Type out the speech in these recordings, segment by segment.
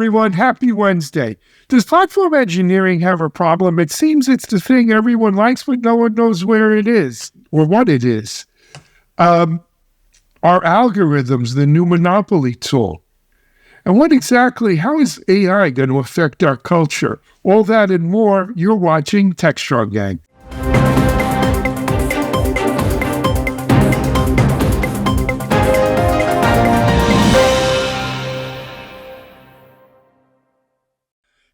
everyone. Happy Wednesday. Does platform engineering have a problem? It seems it's the thing everyone likes, but no one knows where it is or what it is. Are algorithms the new monopoly tool? And how is AI going to affect our culture? All that and more. You're watching Techstrong, gang.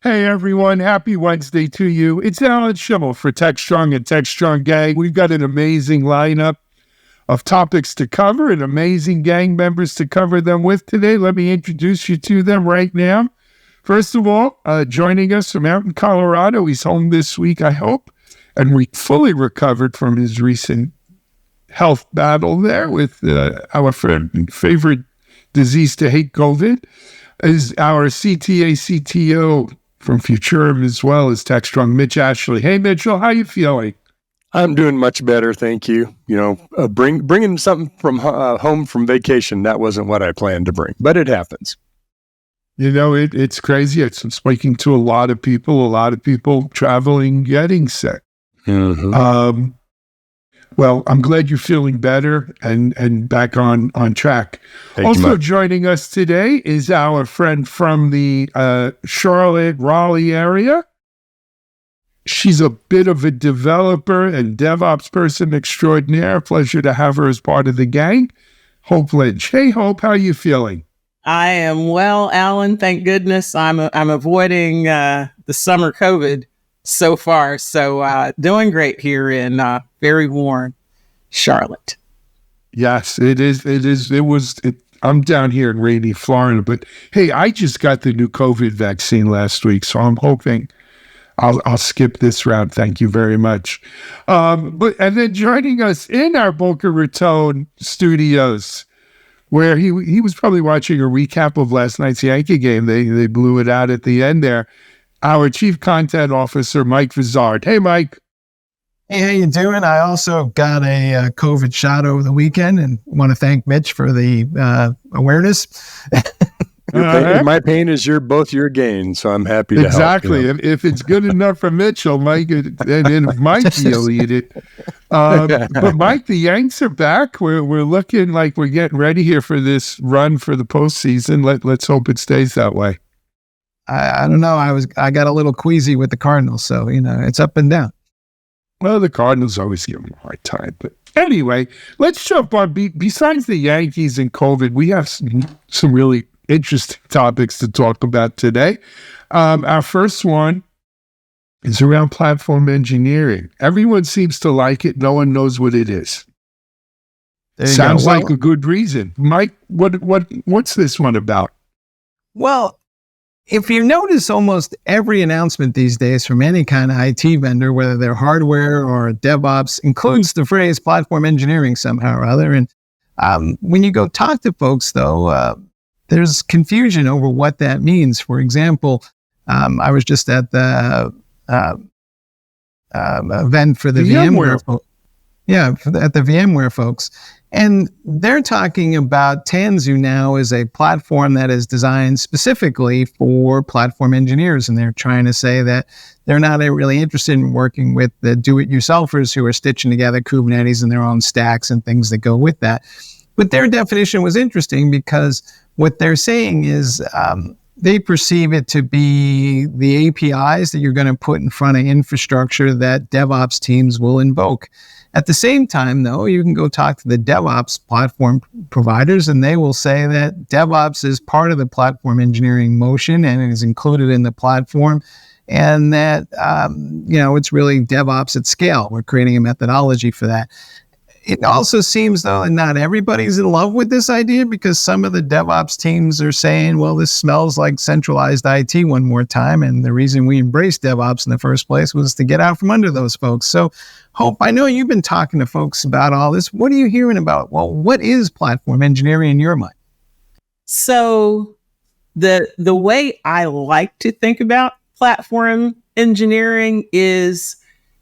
Hey everyone, happy Wednesday to you. It's Alan Schimmel for Techstrong and Techstrong Gang. We've got an amazing lineup of topics to cover and amazing gang members to cover them with today. Let me introduce you to them right now. First of all, joining us from out in Colorado, he's home this week, I hope, and fully recovered from his recent health battle there with our favorite disease to hate, COVID, is our CTA CTO from Futurum as well as Techstrong, Mitch Ashley. Hey, Mitchell, how you feeling? I'm doing much better, thank you. Bringing something from home from vacation, that wasn't what I planned to bring, but it happens. It's crazy. I'm speaking to a lot of people traveling, getting sick. Mm-hmm. Well, I'm glad you're feeling better and back on track. Also joining us today is our friend from the Charlotte, Raleigh area. She's a bit of a developer and DevOps person extraordinaire. Pleasure to have her as part of the gang. Hope Lynch. Hey, Hope, how are you feeling? I am well, Alan. Thank goodness. I'm avoiding the summer COVID so far. So doing great here in very warm Charlotte. Yes, it is. I'm down here in rainy Florida, but hey, I just got the new COVID vaccine last week, so I'm hoping I'll skip this round. Thank you very much. And then joining us in our Boca Raton studios, where he was probably watching a recap of last night's Yankee game. They blew it out at the end there. Our Chief Content Officer, Mike Vizard. Hey, Mike. Hey, how you doing? I also got a COVID shot over the weekend and want to thank Mitch for the awareness. My pain is both your gain, so I'm happy to help. Exactly. If it's good enough for Mitchell, Mike, and if Mike, he'll eat it. But Mike, the Yanks are back. We're looking like we're getting ready here for this run for the postseason. Let's hope it stays that way. I don't know. I got a little queasy with the Cardinals, so it's up and down. Well, the Cardinals always give them a hard time. But anyway, let's jump on. Besides the Yankees and COVID, we have some really interesting topics to talk about today. Our first one is around platform engineering. Everyone seems to like it. No one knows what it is. Sounds like a good reason. Mike, what's this one about? Well, if you notice, almost every announcement these days from any kind of IT vendor, whether they're hardware or DevOps, includes the phrase platform engineering somehow or other. And when you go talk to folks, though, there's confusion over what that means. For example, I was just at the event for the VMware folks. Yeah, at the VMware folks. And they're talking about Tanzu now as a platform that is designed specifically for platform engineers. And they're trying to say that they're not really interested in working with the do-it-yourselfers who are stitching together Kubernetes and their own stacks and things that go with that. But their definition was interesting because what they're saying is they perceive it to be the APIs that you're going to put in front of infrastructure that DevOps teams will invoke. At the same time, though, you can go talk to the DevOps platform providers, and they will say that DevOps is part of the platform engineering motion and it is included in the platform, and that it's really DevOps at scale. We're creating a methodology for that. It also seems, though, that not everybody's in love with this idea because some of the DevOps teams are saying, well, this smells like centralized IT one more time. And the reason we embraced DevOps in the first place was to get out from under those folks. So, Hope, I know you've been talking to folks about all this. What are you hearing about? Well, what is platform engineering in your mind? So the way I like to think about platform engineering is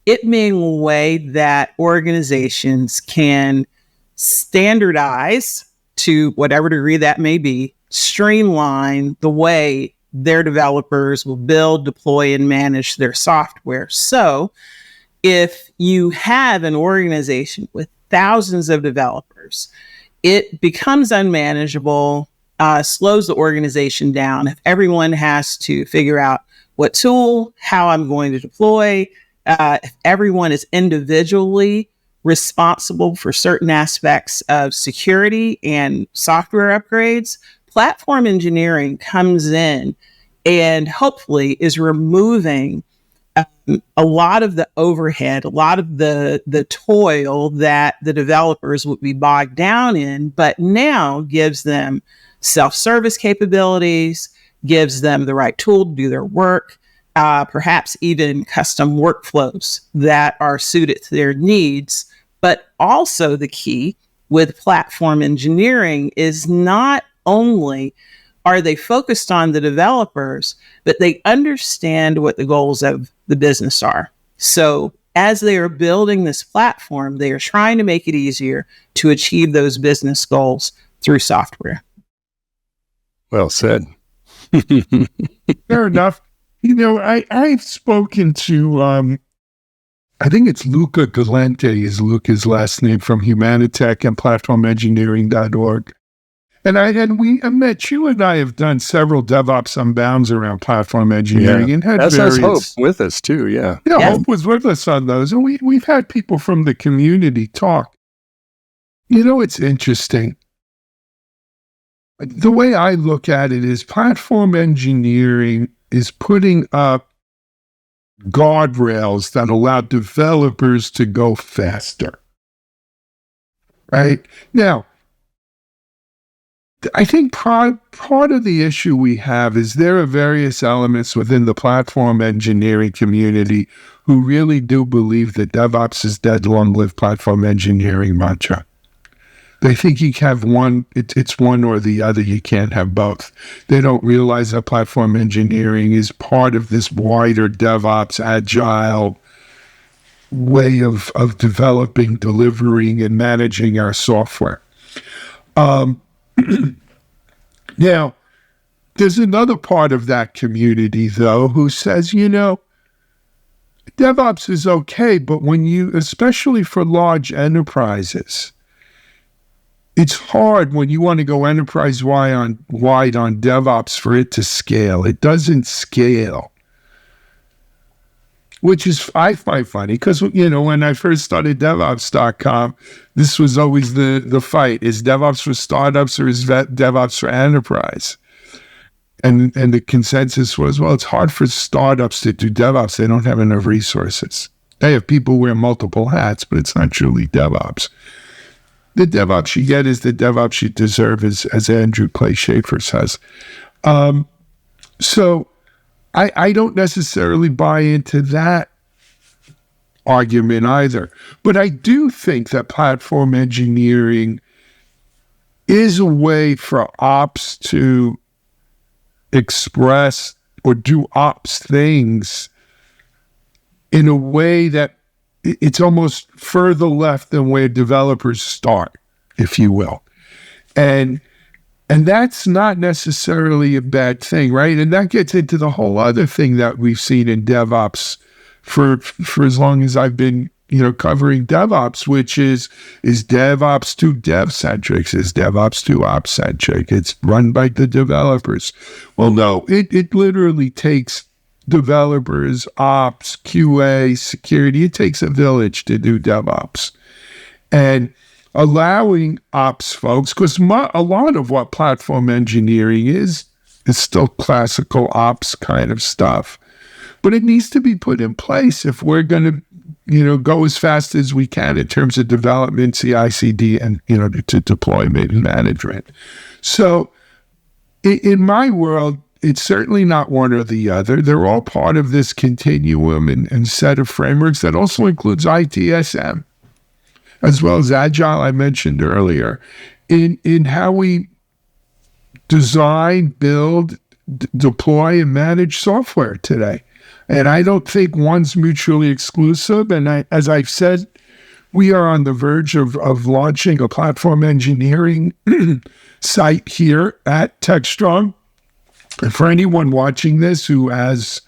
it being a way that organizations can standardize, to whatever degree that may be, streamline the way their developers will build, deploy, and manage their software. So if you have an organization with thousands of developers, it becomes unmanageable, slows the organization down. If everyone has to figure out what tool, how I'm going to deploy, if everyone is individually responsible for certain aspects of security and software upgrades, platform engineering comes in and hopefully is removing a lot of the overhead, a lot of the toil that the developers would be bogged down in, but now gives them self-service capabilities, gives them the right tool to do their work, perhaps even custom workflows that are suited to their needs. But also the key with platform engineering is not only are they focused on the developers, but they understand what the goals of the business are. So as they are building this platform, they are trying to make it easier to achieve those business goals through software. Well said. Fair enough. I've spoken to, I think it's Luca Galente is Luca's last name, from Humanitech and platformengineering.org. And Mitch, you and I have done several DevOps Unbounds around platform engineering, and had As various... Hope with us too, yeah. Yeah, Hope was with us on those, and we've had people from the community talk. It's interesting. The way I look at it is platform engineering is putting up guardrails that allow developers to go faster. Right? Now, I think part of the issue we have is there are various elements within the platform engineering community who really do believe that DevOps is dead, long-live platform engineering mantra. They think you have one, it's one or the other, you can't have both. They don't realize that platform engineering is part of this wider DevOps, agile way of developing, delivering, and managing our software. Now, there's another part of that community, though, who says, DevOps is okay, but especially for large enterprises, it's hard when you want to go enterprise-wide on DevOps for it to scale. It doesn't scale, which is, I find funny, because, when I first started DevOps.com, this was always the fight. Is DevOps for startups or is DevOps for enterprise? And the consensus was, well, it's hard for startups to do DevOps. They don't have enough resources. They have people wear multiple hats, but it's not truly DevOps. The DevOps you get is the DevOps you deserve, as Andrew Clay Schaefer says. So I don't necessarily buy into that argument either. But I do think that platform engineering is a way for ops to express or do ops things in a way that it's almost further left than where developers start, if you will. And that's not necessarily a bad thing, right? And that gets into the whole other thing that we've seen in DevOps for as long as I've been, covering DevOps, which is DevOps too dev-centric? Is DevOps too ops-centric? It's run by the developers. Well, no, it literally takes developers, ops, QA, security. It takes a village to do DevOps. And allowing ops folks, because a lot of what platform engineering is still classical ops kind of stuff. But it needs to be put in place if we're going to, go as fast as we can in terms of development, CI/CD, and, to deployment and management. So in my world, it's certainly not one or the other. They're all part of this continuum and set of frameworks that also includes ITSM, as well as Agile, I mentioned earlier, in how we design, build, deploy, and manage software today. And I don't think one's mutually exclusive. And as I've said, we are on the verge of launching a platform engineering site here at Techstrong. And for anyone watching this who has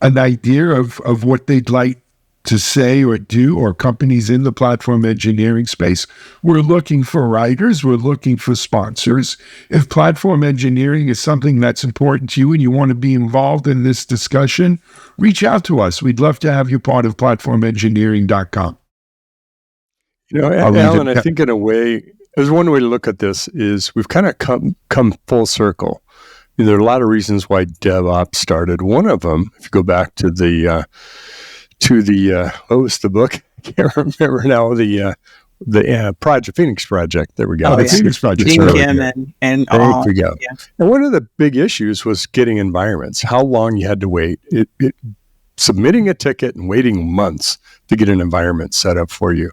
an idea of what they'd like to say or do, or companies in the platform engineering space, we're looking for writers, we're looking for sponsors. If platform engineering is something that's important to you and you want to be involved in this discussion, reach out to us. We'd love to have you part of platformengineering.com. Alan, I think in a way, there's one way to look at this is we've kind of come full circle. There are a lot of reasons why DevOps started. One of them, if you go back to the what was the book? I can't remember now. The Project Phoenix Project. There we go. Oh, yeah. Phoenix Project. Gene Kim and all. There we go. Yeah. And one of the big issues was getting environments. How long you had to wait. Submitting a ticket and waiting months to get an environment set up for you.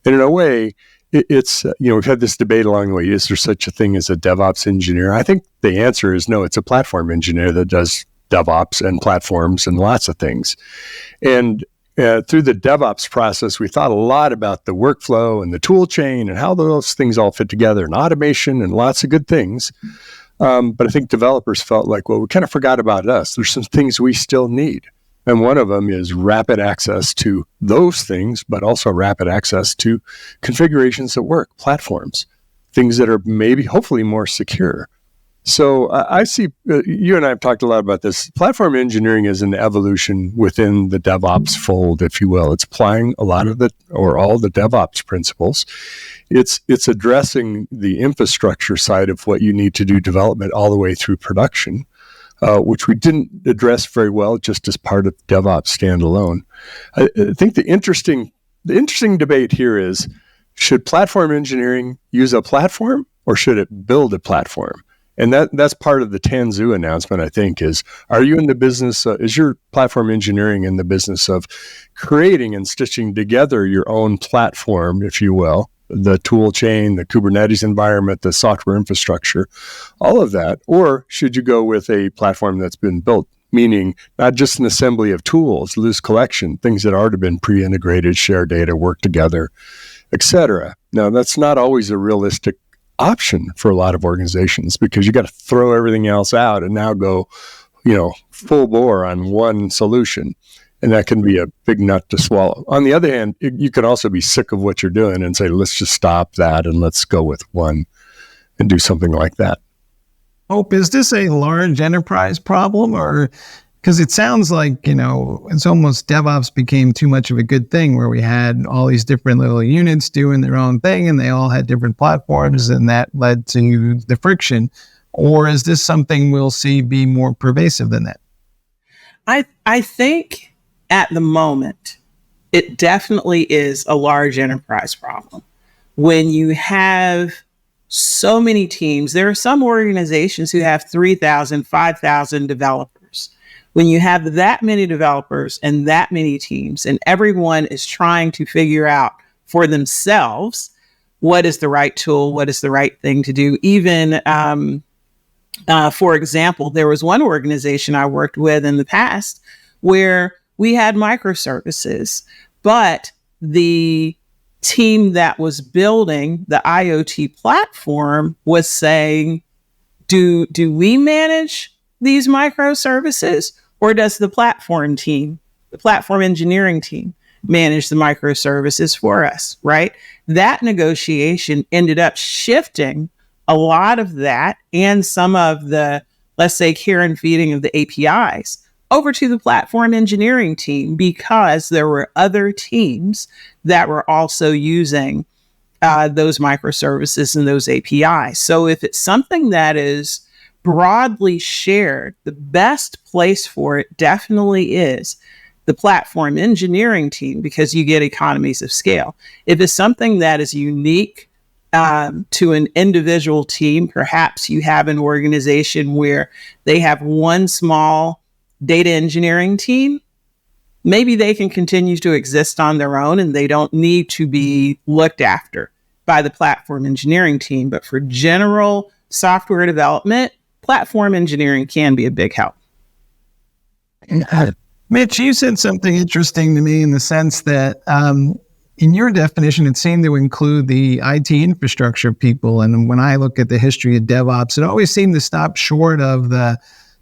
And in a way, it's we've had this debate along the way. Is there such a thing as a DevOps engineer? I think the answer is no. It's a platform engineer that does DevOps and platforms and lots of things. And through the DevOps process, we thought a lot about the workflow and the tool chain and how those things all fit together, and automation and lots of good things. But I think developers felt like, well, we kind of forgot about us. There's some things we still need. And one of them is rapid access to those things, but also rapid access to configurations that work, platforms, things that are maybe, hopefully, more secure. So I see, you and I have talked a lot about this. Platform engineering is an evolution within the DevOps fold, if you will. It's applying a lot of all the DevOps principles. It's addressing the infrastructure side of what you need to do development all the way through production. Which we didn't address very well just as part of DevOps standalone. I think the interesting debate here is, should platform engineering use a platform or should it build a platform? And that's part of the Tanzu announcement, I think, are you in the business, is your platform engineering in the business of creating and stitching together your own platform, if you will, the tool chain, the Kubernetes environment, the software infrastructure, all of that? Or should you go with a platform that's been built, meaning not just an assembly of tools, loose collection, things that already been pre-integrated, share data, work together, etc. Now, that's not always a realistic option for a lot of organizations because you got to throw everything else out and now go, full bore on one solution. And that can be a big nut to swallow. On the other hand, you could also be sick of what you're doing and say, let's just stop that and let's go with one and do something like that. Hope, is this a large enterprise problem? Or because it sounds like, it's almost DevOps became too much of a good thing where we had all these different little units doing their own thing and they all had different platforms and that led to the friction. Or is this something we'll see be more pervasive than that? I think at the moment, it definitely is a large enterprise problem. When you have so many teams, there are some organizations who have 3,000, 5,000 developers. When you have that many developers and that many teams, and everyone is trying to figure out for themselves what is the right tool, what is the right thing to do. Even, for example, there was one organization I worked with in the past where we had microservices, but the team that was building the IoT platform was saying, do we manage these microservices, or does the platform engineering team manage the microservices for us, right? That negotiation ended up shifting a lot of that and some of the, let's say, care and feeding of the APIs over to the platform engineering team because there were other teams that were also using those microservices and those APIs. So if it's something that is broadly shared, the best place for it definitely is the platform engineering team because you get economies of scale. If it's something that is unique to an individual team, perhaps you have an organization where they have one small data engineering team, maybe they can continue to exist on their own and they don't need to be looked after by the platform engineering team. But for general software development, platform engineering can be a big help. Mitch, you said something interesting to me in the sense that, in your definition, it seemed to include the IT infrastructure people. And when I look at the history of DevOps, it always seemed to stop short of the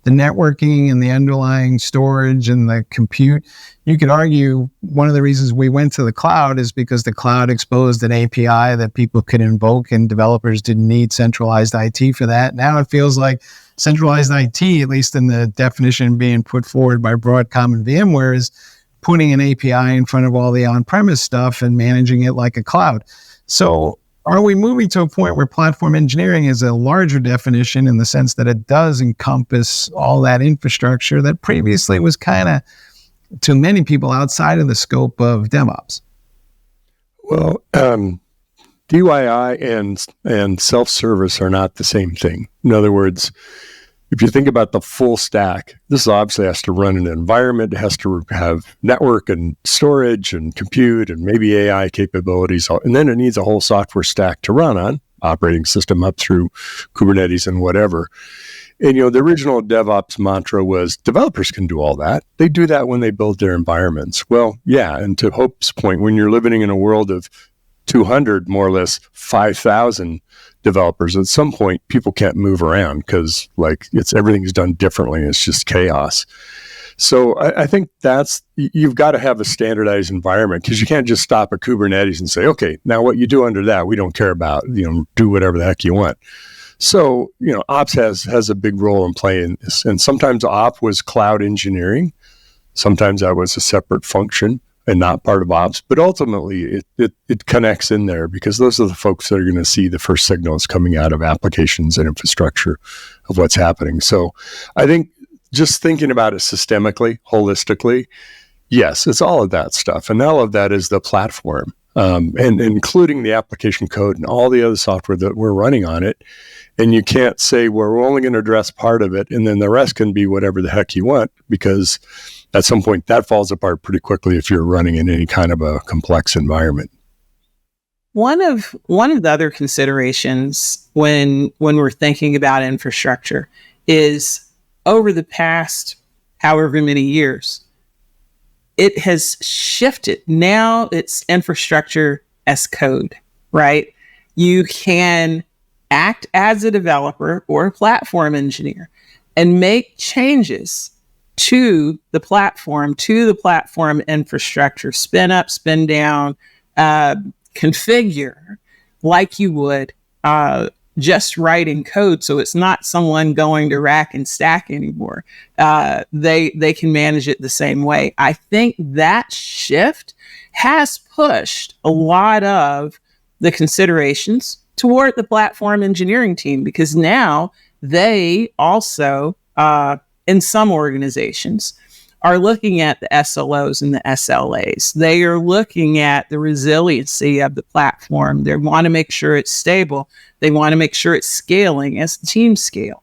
networking and the underlying storage and the compute. You could argue one of the reasons we went to the cloud is because the cloud exposed an API that people could invoke, and developers didn't need centralized IT for that. Now it feels like centralized IT, at least in the definition being put forward by Broadcom and VMware, is putting an API in front of all the on-premise stuff and managing it like a cloud. So are we moving to a point where platform engineering is a larger definition in the sense that it does encompass all that infrastructure that previously was kind of, to many people, outside of the scope of DevOps? Well, DIY and self-service are not the same thing. In other words, if you think about the full stack, this obviously has to run in an environment. It has to have network and storage and compute and maybe AI capabilities. And then it needs a whole software stack to run on, operating system up through Kubernetes and whatever. And, the original DevOps mantra was developers can do all that. They do that when they build their environments. Well, yeah. And to Hope's point, when you're living in a world of 200, more or less 5,000 developers, at some point people can't move around because everything's done differently. It's just chaos. So I think you've got to have a standardized environment, because you can't just stop at Kubernetes and say, okay, now what you do under that, we don't care about, do whatever the heck you want. So, ops has a big role in playing this. And sometimes op was cloud engineering. Sometimes that was a separate function and not part of ops, but ultimately it connects in there, because those are the folks that are going to see the first signals coming out of applications and infrastructure of what's happening. So I think just thinking about it systemically, holistically, yes, it's all of that stuff. And all of that is the platform, and including the application code and all the other software that we're running on it. And you can't say, well, we're only going to address part of it, and then the rest can be whatever the heck you want, because at some point that falls apart pretty quickly if you're running in any kind of a complex environment. One of the other considerations when we're thinking about infrastructure is, over the past however many years, it has shifted. Now it's infrastructure as code, right? You can act as a developer or a platform engineer and make changes to the platform infrastructure, spin up, spin down, configure like you would just writing code. So it's not someone going to rack and stack anymore. They can manage it the same way. I think that shift has pushed a lot of the considerations toward the platform engineering team, because now they also, in some organizations, are looking at the SLOs and the SLAs. They are looking at the resiliency of the platform. They want to make sure it's stable. They want to make sure it's scaling as the team scale.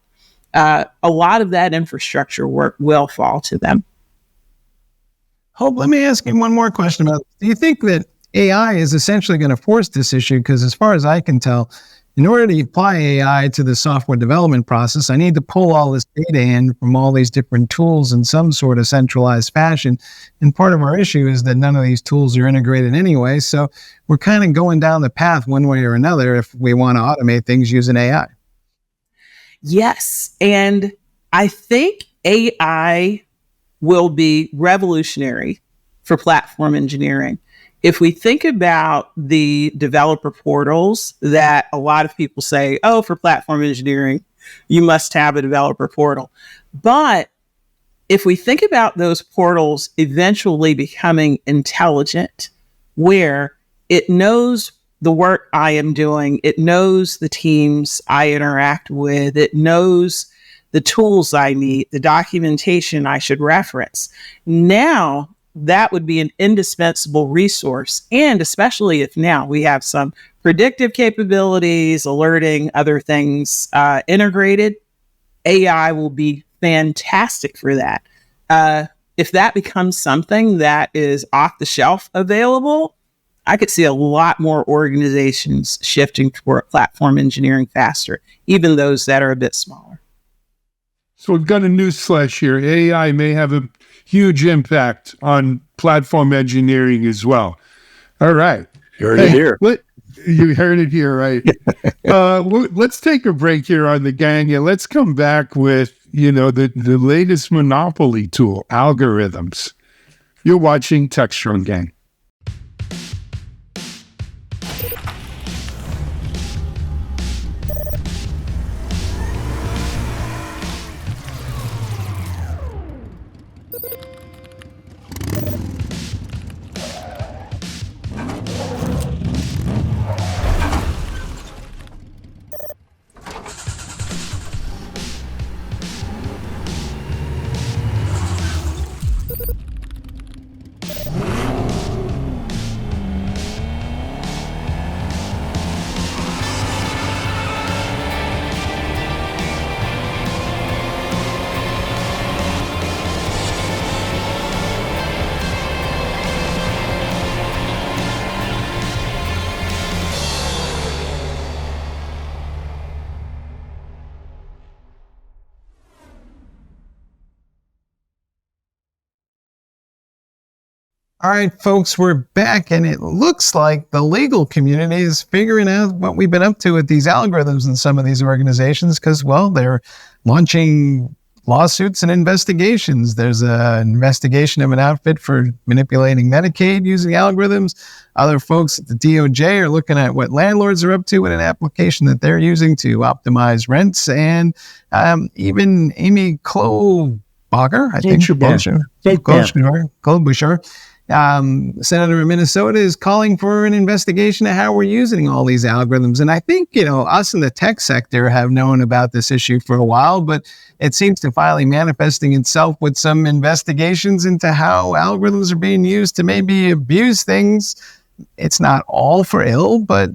A lot of that infrastructure work will fall to them. Hope, let me ask you one more question about, do you think that AI is essentially going to force this issue? Because as far as I can tell, in order to apply AI to the software development process, I need to pull all this data in from all these different tools in some sort of centralized fashion. And part of our issue is that none of these tools are integrated anyway. So we're kind of going down the path one way or another if we want to automate things using AI. Yes. And I think AI will be revolutionary for platform engineering. If we think about the developer portals that a lot of people say, oh, for platform engineering, you must have a developer portal. But if we think about those portals eventually becoming intelligent, where it knows the work I am doing, it knows the teams I interact with, it knows the tools I need, the documentation I should reference. Now, that would be an indispensable resource. And especially if now we have some predictive capabilities, alerting, other things integrated, AI will be fantastic for that. If that becomes something that is off the shelf available, I could see a lot more organizations shifting toward platform engineering faster, even those that are a bit smaller. So we've got a newsflash here. AI may have a huge impact on platform engineering as well. All right. You heard it here. You heard it here, right? Let's take a break here on the gang, and let's come back with, the latest monopoly tool, algorithms. You're watching Techstrong, gang. All right, folks, we're back, and it looks like the legal community is figuring out what we've been up to with these algorithms in some of these organizations because, well, they're launching lawsuits and investigations. There's an investigation of an outfit for manipulating Medicaid using algorithms. Other folks at the DOJ are looking at what landlords are up to with an application that they're using to optimize rents. And even Amy Klobuchar, I think. Klobuchar. Senator in Minnesota is calling for an investigation of how we're using all these algorithms. And I think, us in the tech sector have known about this issue for a while, but it seems to finally manifesting itself with some investigations into how algorithms are being used to maybe abuse things. It's not all for ill, but,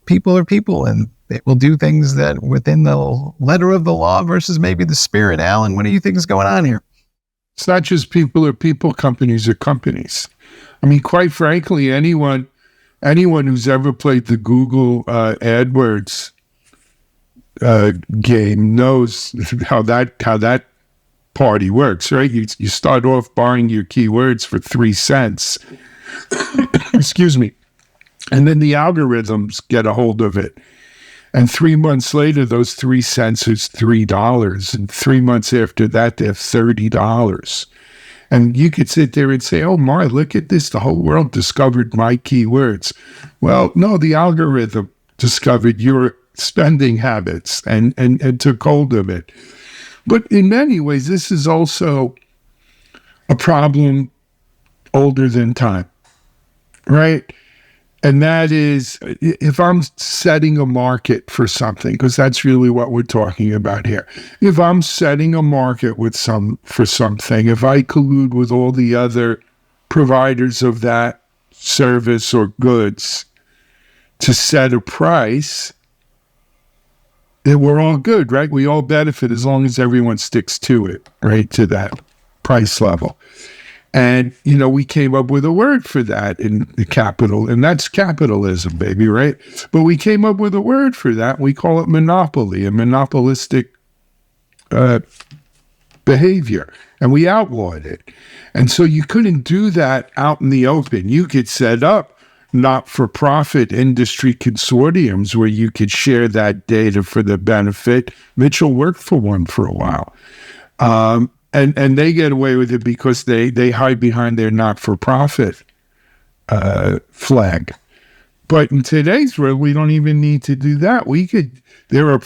people are people and they will do things that within the letter of the law versus maybe the spirit. Alan, what do you think is going on here? It's not just people are people, companies are companies. I mean, quite frankly, anyone who's ever played the Google AdWords game knows how that party works, right? You start off buying your keywords for 3 cents. Excuse me. And then the algorithms get a hold of it. And 3 months later, those 3 cents is $3. And 3 months after that, they're $30. And you could sit there and say, oh, my, look at this. The whole world discovered my keywords. Well, no, the algorithm discovered your spending habits and took hold of it. But in many ways, this is also a problem older than time, right? And that is, if I'm setting a market for something, because that's really what we're talking about here. If I'm setting a market for something, if I collude with all the other providers of that service or goods to set a price, then we're all good, right? We all benefit as long as everyone sticks to it, right? To that price level. And, we came up with a word for that in the capital, and that's capitalism, baby, right? But we came up with a word for that. We call it monopoly, a monopolistic behavior, and we outlawed it. And so you couldn't do that out in the open. You could set up not-for-profit industry consortiums where you could share that data for the benefit. Mitchell worked for one for a while. And they get away with it because they hide behind their not-for-profit flag. But in today's world, we don't even need to do that. There are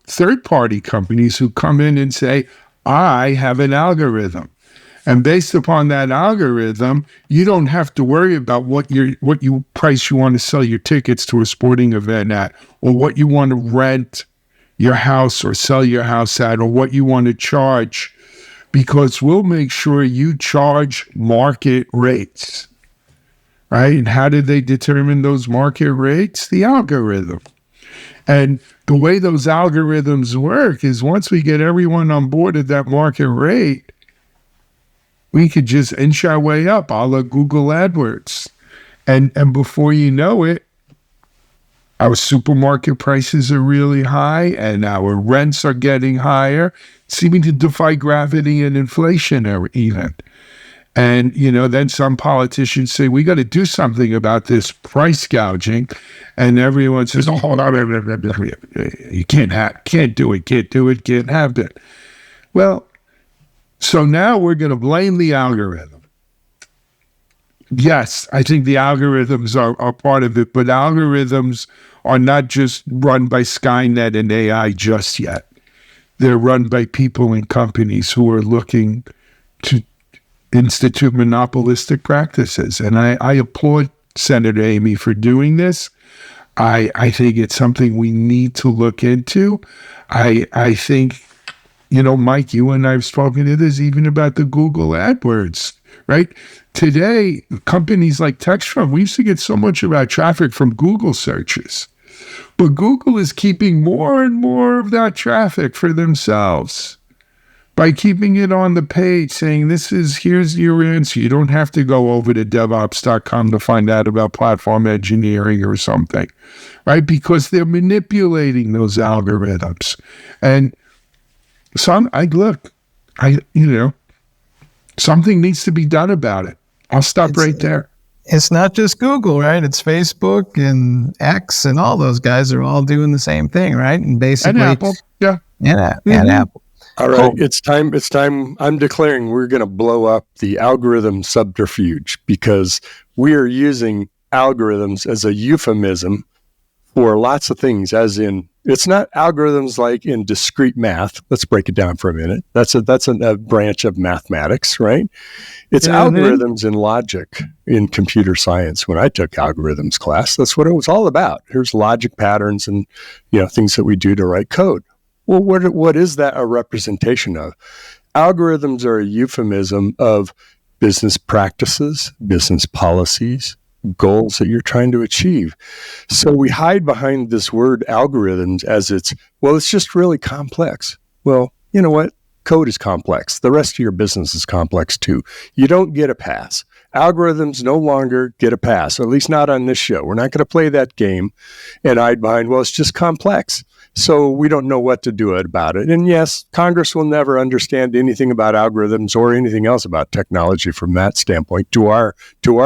third-party companies who come in and say, I have an algorithm. And based upon that algorithm, you don't have to worry about what price you want to sell your tickets to a sporting event at, or what you want to rent your house or sell your house at, or what you want to charge, because we'll make sure you charge market rates, right? And how did they determine those market rates? The algorithm. And the way those algorithms work is once we get everyone on board at that market rate, we could just inch our way up, a la Google AdWords. And before you know it, our supermarket prices are really high and our rents are getting higher, seeming to defy gravity and inflation even. And, then some politicians say, we got to do something about this price gouging. And everyone says, oh, hold on, you can't do it, can't have it. Well, so now we're going to blame the algorithm. Yes, I think the algorithms are part of it, but algorithms are not just run by Skynet and AI just yet. They're run by people and companies who are looking to institute monopolistic practices. And I applaud Senator Amy for doing this. I think it's something we need to look into. I think, Mike, you and I have spoken to this even about the Google AdWords, right? Today, companies like Techstrong, we used to get so much of our traffic from Google searches. But Google is keeping more and more of that traffic for themselves by keeping it on the page, saying, here's your answer. You don't have to go over to DevOps.com to find out about platform engineering or something, right? Because they're manipulating those algorithms. And something needs to be done about it. I'll stop right there. It's not just Google, right? It's Facebook and X and all those guys are all doing the same thing, right? And basically, and Apple, yeah, and Apple. All right, it's time. I'm declaring we're going to blow up the algorithm subterfuge because we are using algorithms as a euphemism for lots of things, as in, it's not algorithms like in discrete math. Let's break it down for a minute. That's a branch of mathematics, right? It's algorithms in logic in computer science. When I took algorithms class, that's what it was all about. Here's logic patterns and things that we do to write code. Well, what is that a representation of? Algorithms are a euphemism of business practices, business policies, goals that you're trying to achieve. So we hide behind this word algorithms as it's just really complex. Well, you know what? Code is complex. The rest of your business is complex too. You don't get a pass. Algorithms no longer get a pass, at least not on this show. We're not going to play that game and hide behind, it's just complex. So we don't know what to do about it. And yes, Congress will never understand anything about algorithms or anything else about technology from that standpoint, to our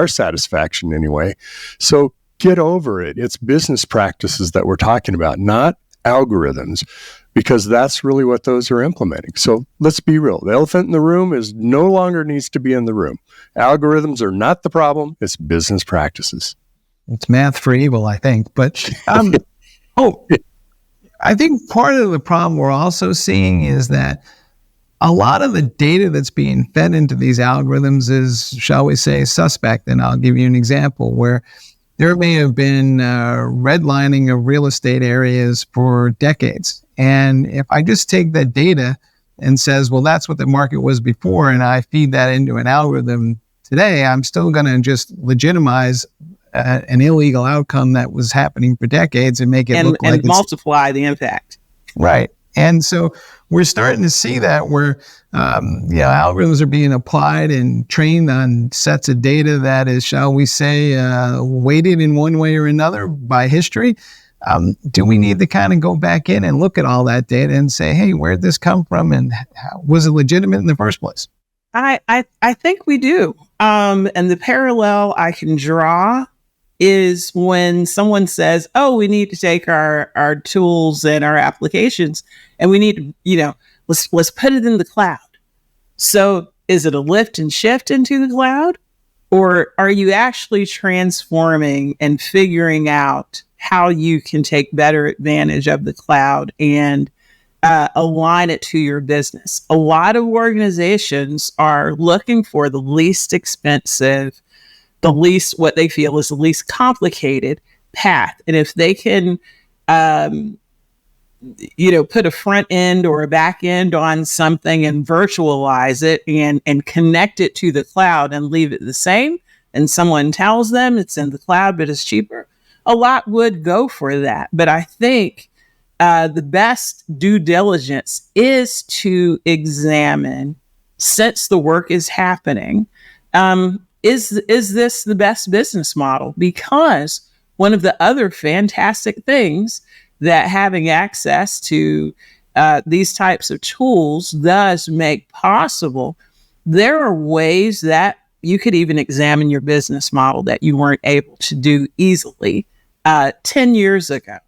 satisfaction anyway. So get over it. It's business practices that we're talking about, not algorithms, because that's really what those are implementing. So let's be real. The elephant in the room no longer needs to be in the room. Algorithms are not the problem. It's business practices. It's math for evil, I think. But I think part of the problem we're also seeing is that a lot of the data that's being fed into these algorithms is, shall we say, suspect. And I'll give you an example where there may have been redlining of real estate areas for decades. And if I just take that data and says, well, that's what the market was before, and I feed that into an algorithm today, I'm still going to just legitimize an illegal outcome that was happening for decades and make it look like and multiply the impact. Right. And so we're starting to see that where algorithms are being applied and trained on sets of data that is, shall we say, weighted in one way or another by history. Do we need to kind of go back in and look at all that data and say, hey, where'd this come from and was it legitimate in the first place? I think we do. And the parallel I can draw is when someone says, oh, we need to take our tools and our applications and we need to, let's put it in the cloud. So is it a lift and shift into the cloud? Or are you actually transforming and figuring out how you can take better advantage of the cloud and align it to your business? A lot of organizations are looking for the least expensive, what they feel is the least complicated path. And if they can, put a front end or a back end on something and virtualize it and connect it to the cloud and leave it the same, and someone tells them it's in the cloud, but it's cheaper, a lot would go for that. But I think the best due diligence is to examine, since the work is happening, is this the best business model? Because one of the other fantastic things that having access to these types of tools does make possible, there are ways that you could even examine your business model that you weren't able to do easily 10 years ago.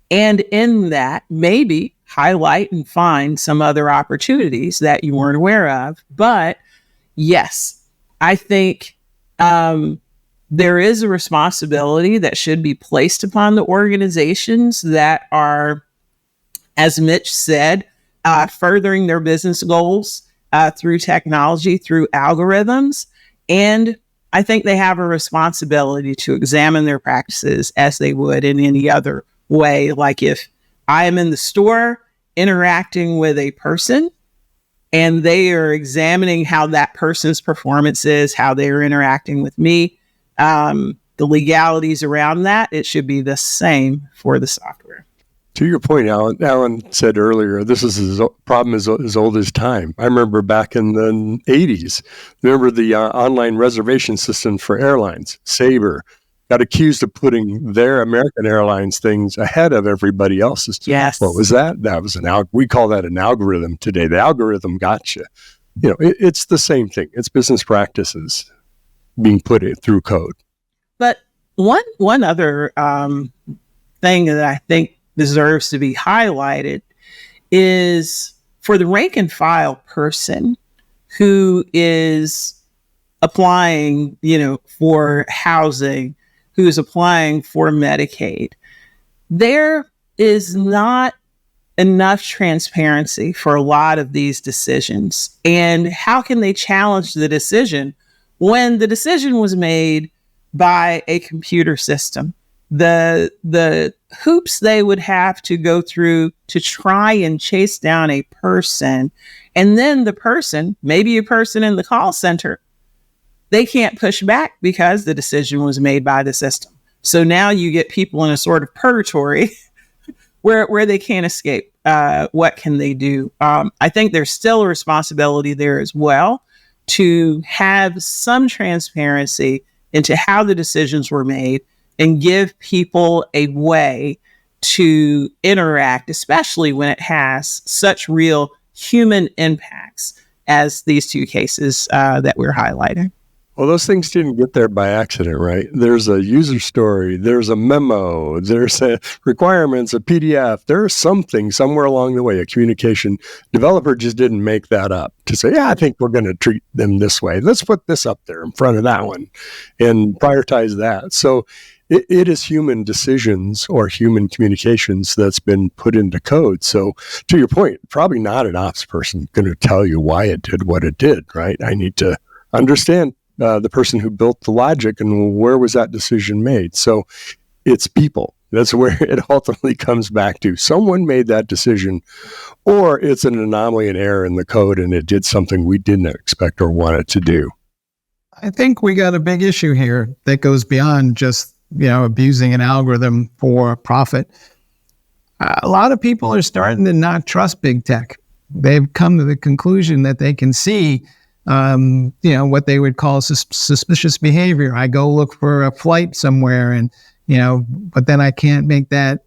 And in that, maybe highlight and find some other opportunities that you weren't aware of. But yes, I think there is a responsibility that should be placed upon the organizations that are, as Mitch said, furthering their business goals through technology, through algorithms. And I think they have a responsibility to examine their practices as they would in any other way. Like if I am in the store interacting with a person and they are examining how that person's performance is, how they are interacting with me, the legalities around that, it should be the same for the software. To your point, Alan said earlier, this is a problem as old as time. I remember back in the 80s, remember the online reservation system for airlines, Sabre, got accused of putting their American Airlines things ahead of everybody else's. Yes. What was that? That was we call that an algorithm today. The algorithm got you. It's the same thing. It's business practices being put through code. But one other thing that I think deserves to be highlighted is for the rank and file person who is applying, for housing, who is applying for Medicaid. There is not enough transparency for a lot of these decisions. And how can they challenge the decision when the decision was made by a computer system? The hoops they would have to go through to try and chase down a person, and then the person, maybe a person in the call center, they can't push back because the decision was made by the system. So now you get people in a sort of purgatory where they can't escape. What can they do? I think there's still a responsibility there as well to have some transparency into how the decisions were made and give people a way to interact, especially when it has such real human impacts as these two cases that we're highlighting. Well, those things didn't get there by accident, right? There's a user story, there's a memo, there's requirements, a PDF. There's something somewhere along the way, a communication. Developer just didn't make that up to say, I think we're going to treat them this way. Let's put this up there in front of that one and prioritize that. So it is human decisions or human communications that's been put into code. So to your point, probably not an ops person going to tell you why it did what it did, right? I need to understand the person who built the logic and where was that decision made. So it's people. That's where it ultimately comes back to. Someone made that decision, or it's an anomaly, an error in the code, and it did something we didn't expect or want it to do. I think we got a big issue here that goes beyond just abusing an algorithm for profit. A lot of people are starting to not trust big tech. They've come to the conclusion that they can see, what they would call suspicious behavior. I go look for a flight somewhere and, but then I can't make that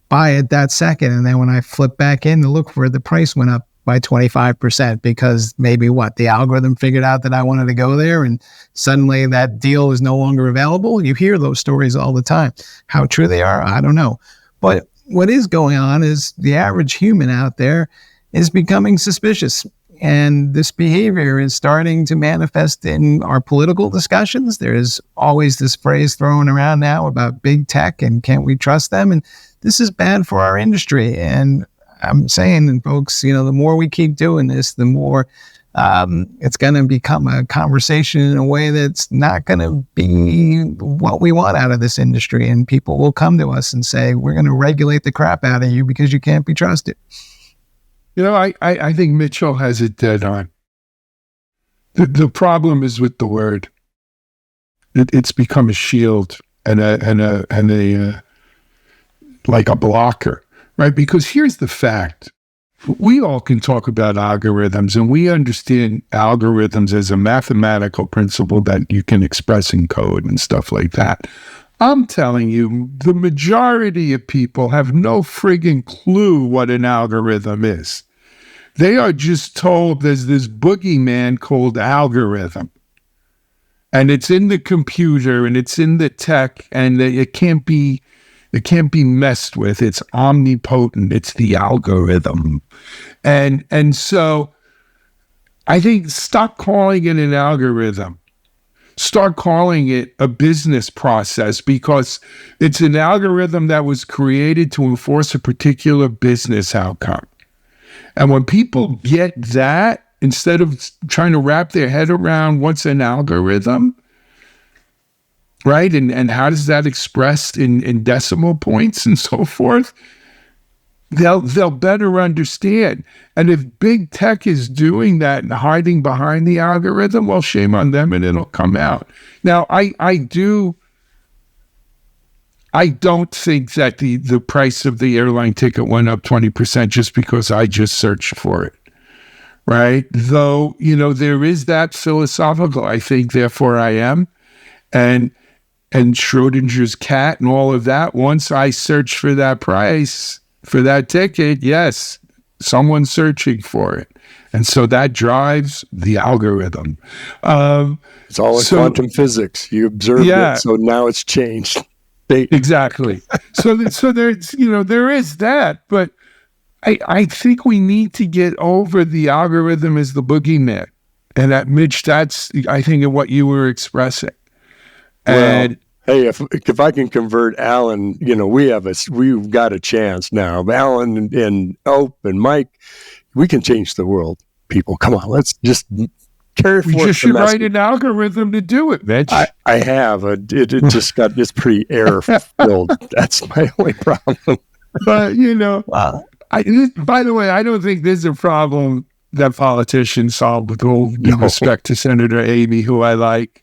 buy it that second. And then when I flip back in to look for it, the price went up by 25% because maybe the algorithm figured out that I wanted to go there and suddenly that deal is no longer available. You hear those stories all the time. How true they are, I don't know. But what is going on is the average human out there is becoming suspicious. And this behavior is starting to manifest in our political discussions. There's always this phrase thrown around now about big tech and can't we trust them? And this is bad for our industry. And I'm saying, folks, the more we keep doing this, the more it's going to become a conversation in a way that's not going to be what we want out of this industry. And people will come to us and say, we're going to regulate the crap out of you because you can't be trusted. I think Mitchell has it dead on. The problem is with the word. It's become a shield and a like a blocker. Right? Because here's the fact. We all can talk about algorithms, and we understand algorithms as a mathematical principle that you can express in code and stuff like that. I'm telling you, the majority of people have no friggin' clue what an algorithm is. They are just told there's this boogeyman called algorithm. and it's in the computer and it's in the tech, and it can't be messed with. It's omnipotent. It's the algorithm. And so I think stop calling it an algorithm. Start calling it a business process, because it's an algorithm that was created to enforce a particular business outcome. And when people get that, instead of trying to wrap their head around what's an algorithm, right? And how does that express in decimal points and so forth, they'll better understand. And if big tech is doing that and hiding behind the algorithm, well, shame on them, and it'll come out. Now, I don't think that the price of the airline ticket went up 20% just because I just searched for it, right? Though, there is that philosophical, I think, therefore I am, and Schrodinger's cat and all of that. Once I search for that price for that ticket, yes, someone's searching for it. And so that drives the algorithm. It's all in quantum physics. You observed it, so now it's changed. Exactly. So there's, there is that, but I think we need to get over the algorithm as the boogeyman. And that, Mitch, that's, I think, of what you were expressing. And hey, if I can convert Alan, we've got a chance now. Alan and Hope and Mike, we can change the world. People, come on, let's just carry forth. You just should write an algorithm to do it, Mitch. I have. It just it's pretty error filled. That's my only problem. But Wow. By the way, I don't think this is a problem that politicians solve, with all due respect to Senator Amy, who I like.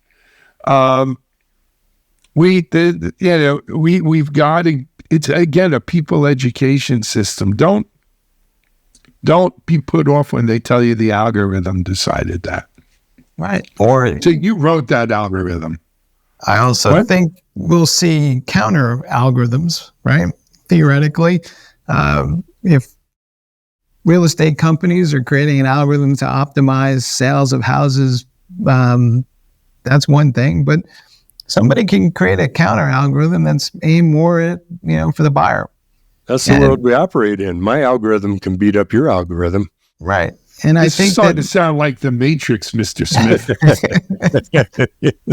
We've got to, it's again a people education system. Don't be put off when they tell you the algorithm decided that. Right. So you wrote that algorithm. I also think we'll see counter algorithms, right? Theoretically, if real estate companies are creating an algorithm to optimize sales of houses, that's one thing. But somebody can create a counter algorithm that's aimed more at, for the buyer. That's the world we operate in. My algorithm can beat up your algorithm. Right. And I think starting to sound like the Matrix, Mr. Smith.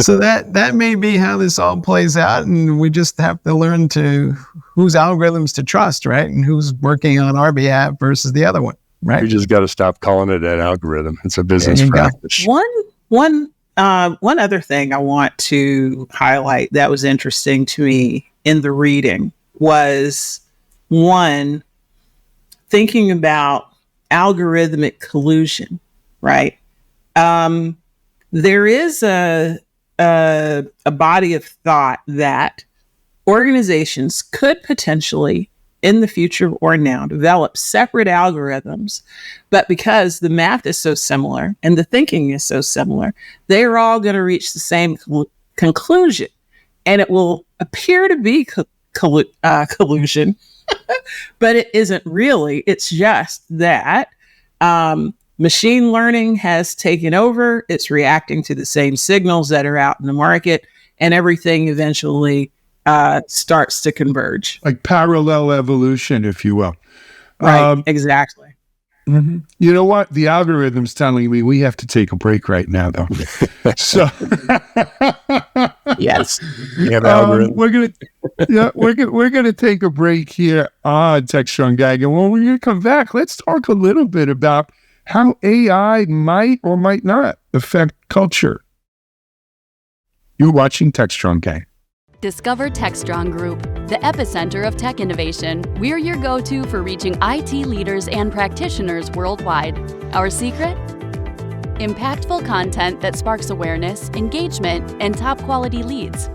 So that may be how this all plays out, and we just have to learn whose algorithms to trust, right? And who's working on our behalf versus the other one, right? We just got to stop calling it an algorithm. It's a business practice. One other thing I want to highlight that was interesting to me in the reading was, one, thinking about algorithmic collusion, right? There is a body of thought that organizations could potentially, in the future or now, develop separate algorithms, but because the math is so similar and the thinking is so similar, they're all going to reach the same conclusion, and it will appear to be collusion. But it isn't really. It's just that machine learning has taken over. It's reacting to the same signals that are out in the market, and everything eventually starts to converge. Like parallel evolution, if you will. Right, exactly. Mm-hmm. You know what? The algorithm's telling me we have to take a break right now, though. So, yes, we're gonna take a break here on Techstrong Gang, and when we're gonna come back, let's talk a little bit about how AI might or might not affect culture. You're watching Techstrong Gang. Discover Techstrong Group, the epicenter of tech innovation. We're your go-to for reaching IT leaders and practitioners worldwide. Our secret? Impactful content that sparks awareness, engagement, and top-quality leads.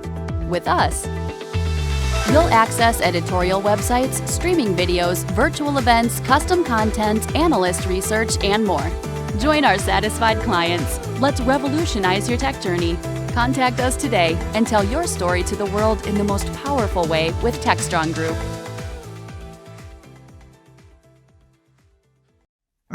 With us, you'll access editorial websites, streaming videos, virtual events, custom content, analyst research, and more. Join our satisfied clients. Let's revolutionize your tech journey. Contact us today and tell your story to the world in the most powerful way with Techstrong Group.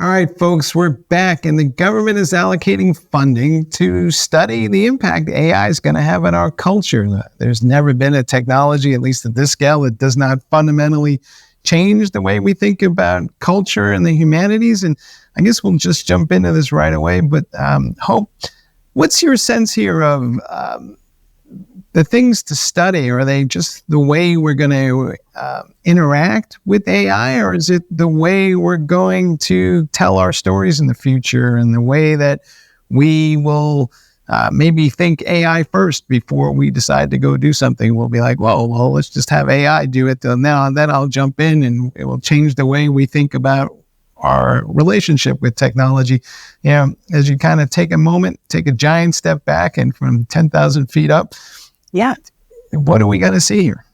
All right, folks, we're back, and the government is allocating funding to study the impact AI is going to have on our culture. There's never been a technology, at least at this scale, that does not fundamentally change the way we think about culture and the humanities. And I guess we'll just jump into this right away. But Hope, what's your sense here of the things to study? Are they just the way we're going to interact with AI, or is it the way we're going to tell our stories in the future and the way that we will maybe think AI first before we decide to go do something? We'll be like, well, let's just have AI do it now, and then I'll jump in, and it will change the way we think about our relationship with technology. You know, as you kind of take a moment, take a giant step back, and from 10,000 feet up, yeah, what do we got to see here?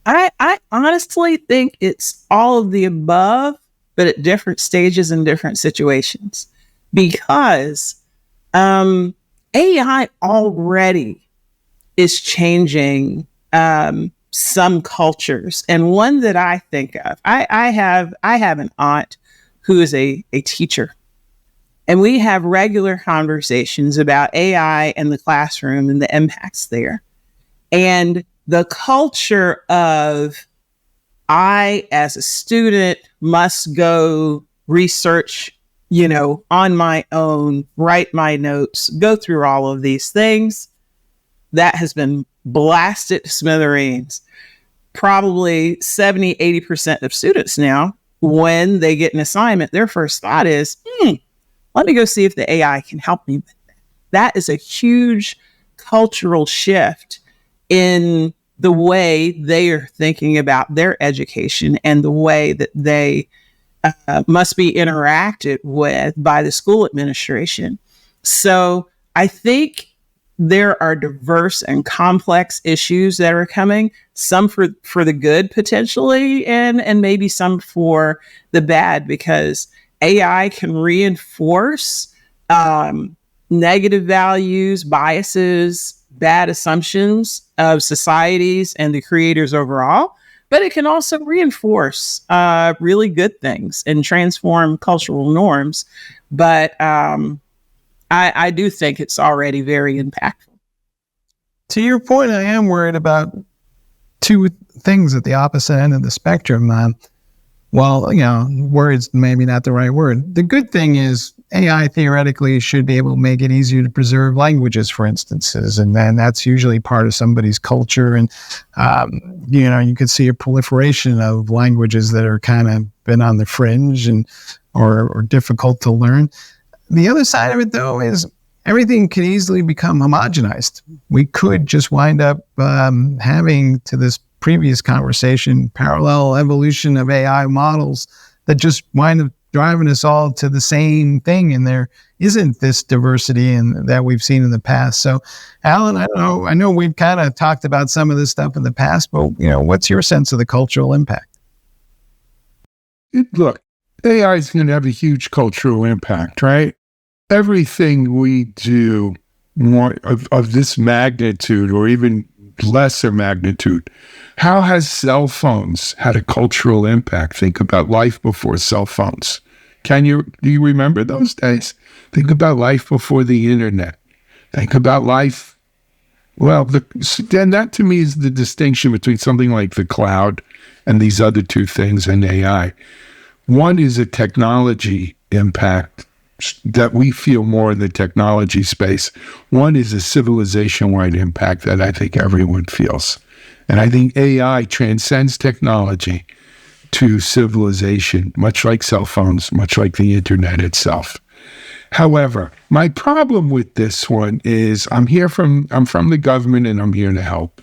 I honestly think it's all of the above, but at different stages and different situations, because AI already is changing some cultures. And one that I think of, I have an aunt who is a teacher, and we have regular conversations about AI and the classroom and the impacts there. And the culture of, I, as a student, must go research, on my own, write my notes, go through all of these things, that has been blasted to smithereens. Probably 70, 80% of students now, when they get an assignment, their first thought is, let me go see if the AI can help me with that. That is a huge cultural shift in the way they are thinking about their education and the way that they must be interacted with by the school administration. So I think there are diverse and complex issues that are coming, some for the good potentially, and maybe some for the bad, because AI can reinforce negative values, biases, bad assumptions of societies and the creators overall, but it can also reinforce really good things and transform cultural norms. But I do think it's already very impactful. To your point, I am worried about two things at the opposite end of the spectrum. Worried's maybe not the right word. The good thing is AI theoretically should be able to make it easier to preserve languages, for instances, and then that's usually part of somebody's culture. And you could see a proliferation of languages that are kind of been on the fringe and or difficult to learn. The other side of it, though, is everything can easily become homogenized. We could just wind up having, to this previous conversation, parallel evolution of AI models that just wind up driving us all to the same thing, and there isn't this diversity that we've seen in the past. So, Alan, I know we've kind of talked about some of this stuff in the past, but what's your sense of the cultural impact? Look, AI is going to have a huge cultural impact, right? Everything we do more of this magnitude, or even lesser magnitude, how has cell phones had a cultural impact? Think about life before cell phones. Do you remember those days? Think about life before the internet. Think about life. Well, then that to me is the distinction between something like the cloud and these other two things and AI. One is a technology impact that we feel more in the technology space. One is a civilization-wide impact that I think everyone feels. And I think AI transcends technology to civilization, much like cell phones, much like the internet itself. However, my problem with this one is I'm from the government, and I'm here to help.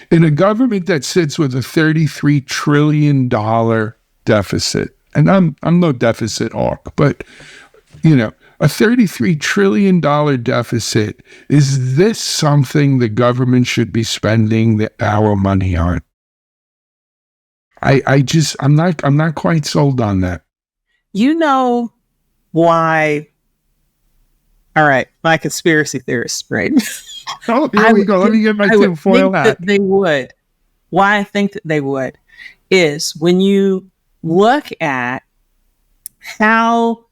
In a government that sits with a $33 trillion deficit, and I'm no deficit hawk, but a $33 trillion deficit, is this something the government should be spending our money on? I'm not quite sold on that. You know why? All right, my conspiracy theorist, right? Oh, here we go. Let me get my tinfoil hat. They would. Why I think that they would is when you look at how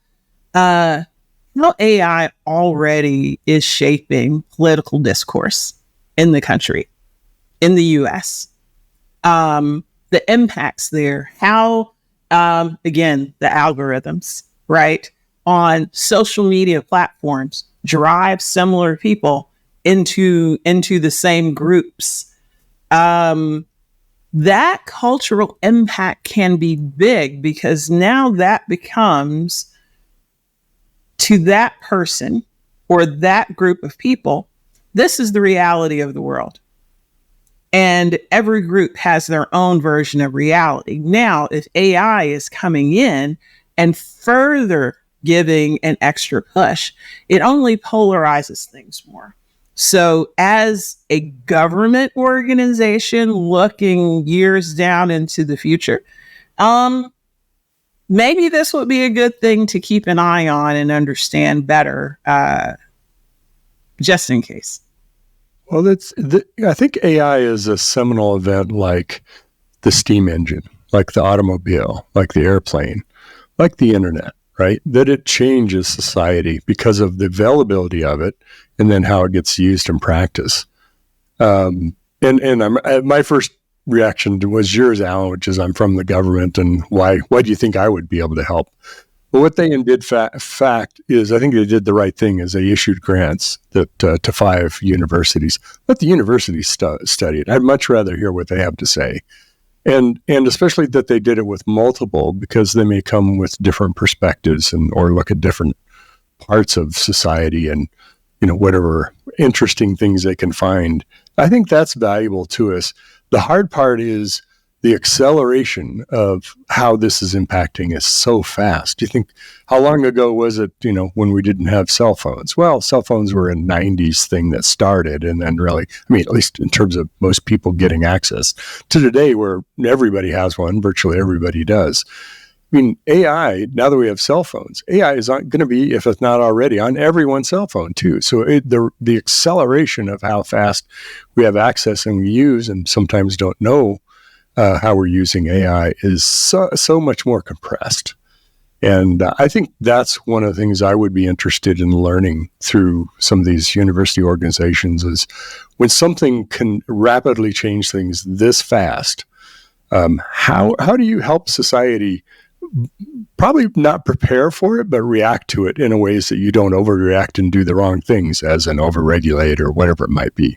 how AI already is shaping political discourse in the country, in the US. The impacts there, how, again, the algorithms, right, on social media platforms drive similar people into the same groups. That cultural impact can be big because now that becomes, to that person or that group of people, this is the reality of the world. And every group has their own version of reality. Now, if AI is coming in and further giving an extra push, it only polarizes things more. So as a government organization looking years down into the future, maybe this would be a good thing to keep an eye on and understand better, just in case. Well, I think AI is a seminal event like the steam engine, like the automobile, like the airplane, like the internet, right? That it changes society because of the availability of it and then how it gets used in practice. And my first reaction was yours, Alan, which is I'm from the government, and why do you think I would be able to help? But what they did fact is I think they did the right thing is they issued grants that to 5 universities. Let the universities study it. I'd much rather hear what they have to say. And especially that they did it with multiple, because they may come with different perspectives or look at different parts of society and, whatever interesting things they can find. I think that's valuable to us. The hard part is the acceleration of how this is impacting is so fast. Do you think, how long ago was it, when we didn't have cell phones? Well, cell phones were a 90s thing that started, and then really, at least in terms of most people getting access, to today where everybody has one, virtually everybody does. AI, now that we have cell phones, AI is going to be, if it's not already, on everyone's cell phone too. So the acceleration of how fast we have access and we use and sometimes don't know how we're using AI is so much more compressed. And I think that's one of the things I would be interested in learning through some of these university organizations is when something can rapidly change things this fast, how do you help society probably not prepare for it, but react to it in a ways that you don't overreact and do the wrong things as an overregulate or whatever it might be?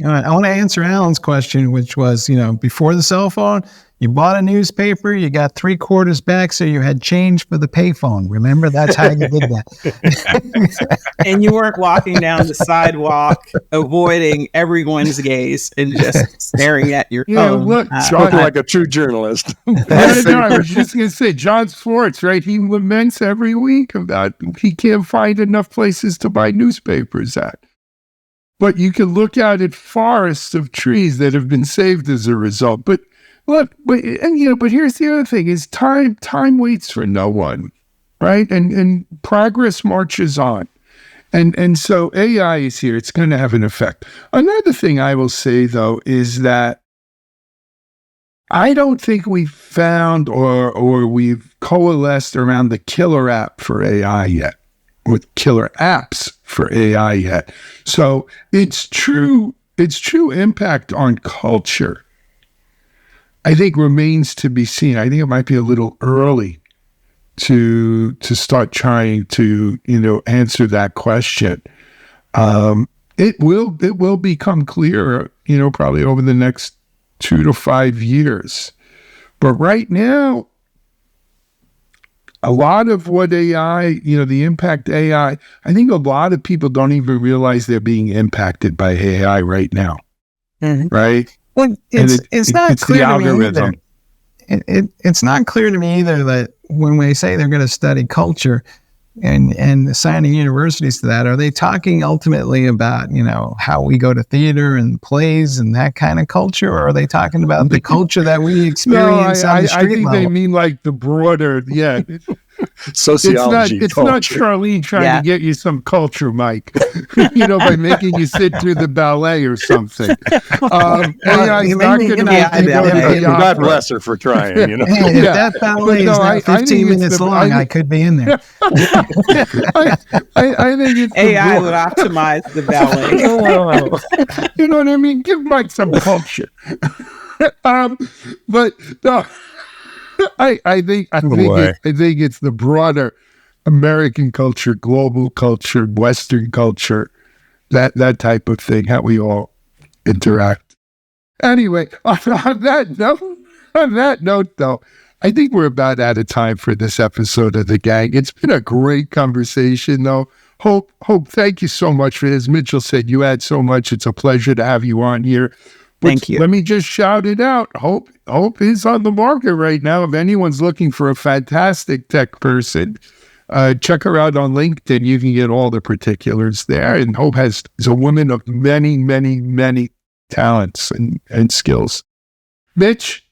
I want to answer Alan's question, which was, before the cell phone, you bought a newspaper, you got 3/4 back, so you had change for the payphone. Remember, that's how you did that. And you weren't walking down the sidewalk, avoiding everyone's gaze and just staring at your phone. Look, John, like a true journalist. I was just going to say, John Swartz, right? He laments every week about he can't find enough places to buy newspapers at. But you can look out at forests of trees that have been saved as a result. But look, but here's the other thing: is time waits for no one, right? And progress marches on, and so AI is here. It's going to have an effect. Another thing I will say though is that I don't think we've found or we've coalesced around the killer app for AI yet. With killer apps for AI yet. So its true impact on culture, I think, remains to be seen. I think it might be a little early to start trying to, answer that question. It will become clearer, probably over the next 2 to 5 years. But right now, a lot of what AI, the impact AI, I think a lot of people don't even realize they're being impacted by AI right now. Mm-hmm. Right? Well, it's not clear to me either. It's not clear to me either that when we say they're going to study culture and assigning universities to that, are they talking ultimately about, how we go to theater and plays and that kind of culture, or are they talking about the culture that we experience on the street I think level? they mean like the broader, Sociology. It's not culture. Charlene trying to get you some culture, Mike. By making you sit through the ballet or something. AI's not going to make you go to the God opera. bless her for trying. Hey, if that ballet is not 15 minutes long, I could be in there. I think it's AI would optimize the ballet. You know what I mean? Give Mike some culture. But no, I think it's the broader American culture, global culture, Western culture, that type of thing, how we all interact. Anyway, on that note, though, I think we're about out of time for this episode of The Gang. It's been a great conversation, though. Hope, thank you so much for this. Mitchell said you add so much. It's a pleasure to have you on here. Thank you. Let me just shout it out. Hope is on the market right now. If anyone's looking for a fantastic tech person, check her out on LinkedIn. You can get all the particulars there. And Hope is a woman of many, many, many talents and skills. Mitch,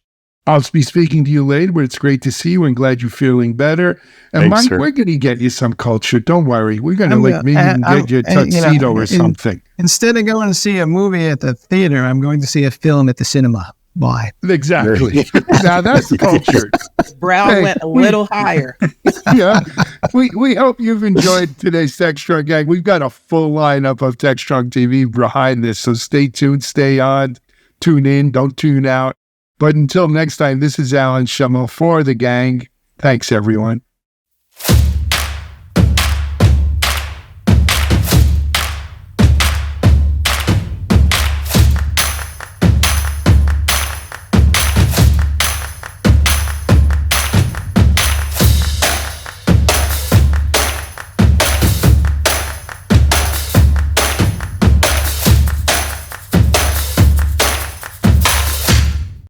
I'll be speaking to you later, but it's great to see you and glad you're feeling better. And Thanks, Mike, sir. we're going to get you some culture. Don't worry. We're going to maybe get you a tuxedo or something. Instead of going to see a movie at the theater, I'm going to see a film at the cinema. Bye. Exactly. Now that's culture. Brown went a little higher. Yeah. We hope you've enjoyed today's Techstrong Gang. We've got a full lineup of Techstrong TV behind this, so stay tuned, stay on, tune in, don't tune out. But until next time, this is Alan Schimmel for The Gang. Thanks, everyone.